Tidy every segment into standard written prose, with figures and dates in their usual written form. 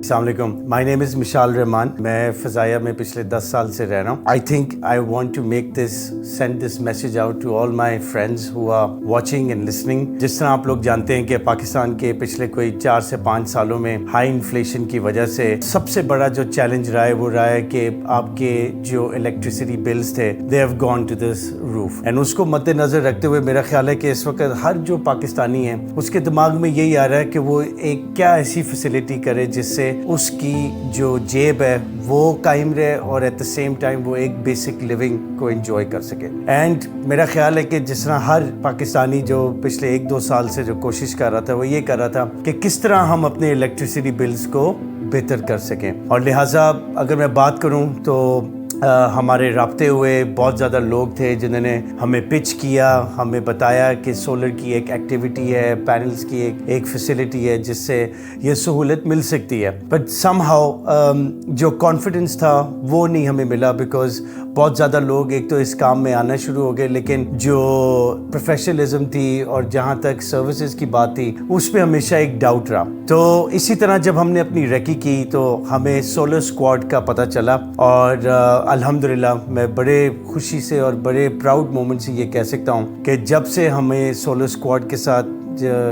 السلام علیکم. مائی نیم از مشال رحمان. میں فضائیہ میں پچھلے 10 سال سے رہ رہا ہوں. I think I want to make this send this message out to all my friends who are watching and listening. جس طرح آپ لوگ جانتے ہیں کہ پاکستان کے پچھلے کوئی 4 سے 5 سالوں میں ہائی انفلیشن کی وجہ سے سب سے بڑا جو چیلنج رہا ہے وہ رہا ہے کہ آپ کے جو الیکٹریسٹی بلز تھے they have gone to this roof. And اس کو مد نظر رکھتے ہوئے میرا خیال ہے کہ اس وقت ہر جو پاکستانی ہے اس کے دماغ میں یہی آ رہا ہے کہ وہ ایک کیا ایسی فیسلٹی کرے جس سے اس کی جو جیب ہے وہ قائم رہے اور ایٹ دا سیم ٹائم وہ ایک بیسک لیونگ کو انجوائے کر سکے. اینڈ میرا خیال ہے کہ جس طرح ہر پاکستانی جو پچھلے 1-2 سال سے جو کوشش کر رہا تھا وہ یہ کر رہا تھا کہ کس طرح ہم اپنے الیکٹریسٹی بلز کو بہتر کر سکیں. اور لہٰذا اگر میں بات کروں تو ہمارے رابطے ہوئے بہت زیادہ لوگ تھے جنہوں نے ہمیں پچ کیا, ہمیں بتایا کہ سولر کی ایک ایکٹیویٹی ہے, پینلز کی ایک فیسلٹی ہے جس سے یہ سہولت مل سکتی ہے. بٹ سم ہاؤ جو کانفیڈنس تھا وہ نہیں ہمیں ملا, بیکاز بہت زیادہ لوگ ایک تو اس کام میں آنا شروع ہو گئے, لیکن جو پروفیشنلزم تھی اور جہاں تک سروسز کی بات تھی اس پہ ہمیشہ ایک ڈاؤٹ رہا. تو اسی طرح جب ہم نے اپنی ریکی کی تو ہمیں سولر اسکواڈ کا پتہ چلا, اور الحمدللہ میں بڑے خوشی سے اور بڑے پراؤڈ مومنٹ سے یہ کہہ سکتا ہوں کہ جب سے ہمیں سولر اسکواڈ کے ساتھ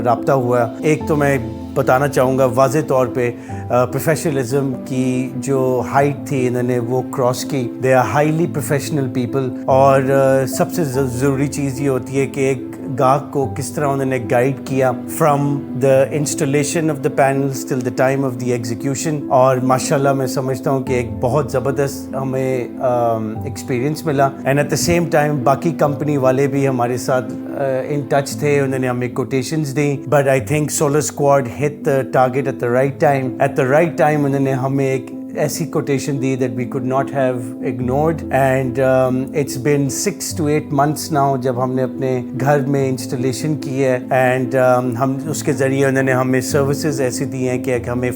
رابطہ ہوا, ایک تو میں بتانا چاہوں گا واضح طور پہ پروفیشنلزم کی جو ہائٹ تھی انہوں نے وہ کراس کی. They are highly professional people, اور سب سے ضروری چیز یہ ہوتی ہے کہ ایک گاہک کو کس طرح انہوں نے گائیڈ کیا from the installation of the panels till the time of the execution. اور ماشاءاللہ میں سمجھتا ہوں کہ ایک بہت زبردست ہمیں ایکسپیرینس ملا. And at the same time باقی کمپنی والے بھی ہمارے ساتھ ان ٹچ تھے, انہوں نے ہمیں کوٹیشنز دیں. But I think Solar Squad hit the target at the right time. At the right time انہوں نے ہمیں ایک ایسی کوٹیشن دی that we could not have ignored. And it's been 6 to 8 months now جب ہم نے اپنے گھر میں انسٹالیشن کی ہے. اینڈ ہم اس کے ذریعے انہوں نے ہمیں سروسز ایسی دی ہیں کہ ایک ہمیں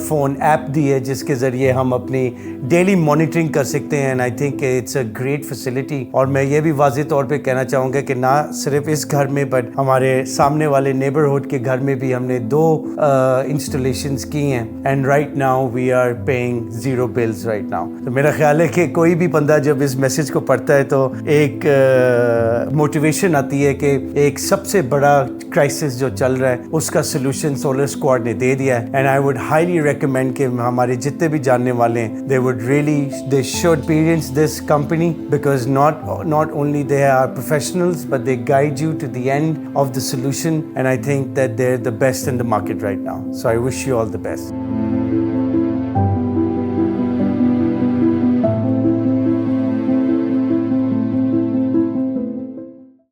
فون ایپ دی ہے جس کے ذریعے ہم اپنی ڈیلی مانیٹرنگ کر سکتے ہیں. And I think it's a great facility. اور میں یہ بھی واضح طور پہ کہنا چاہوں گا کہ نہ صرف اس گھر میں بٹ ہمارے سامنے والے نیبرہڈ کے گھر میں بھی ہم نے 2 انسٹالیشنز کی ہیں. And right now we are paying 0 bills right now. تو میرا خیال ہے کہ کوئی بھی بندہ جب اس میسج کو پڑھتا ہے تو ایک موٹیویشن آتی ہے کہ ایک سب سے بڑا کرائسس جو چل رہا ہے اس کا سلوشن سولر اسکواڈ نے دے دیا ہے. And I would highly recommend کہ ہمارے جتنے بھی جاننے والے ہیں they should experience this company, because not only they are professionals but they guide you to the end of the solution, and I think that they're the best in the market right now. So I wish you all the best.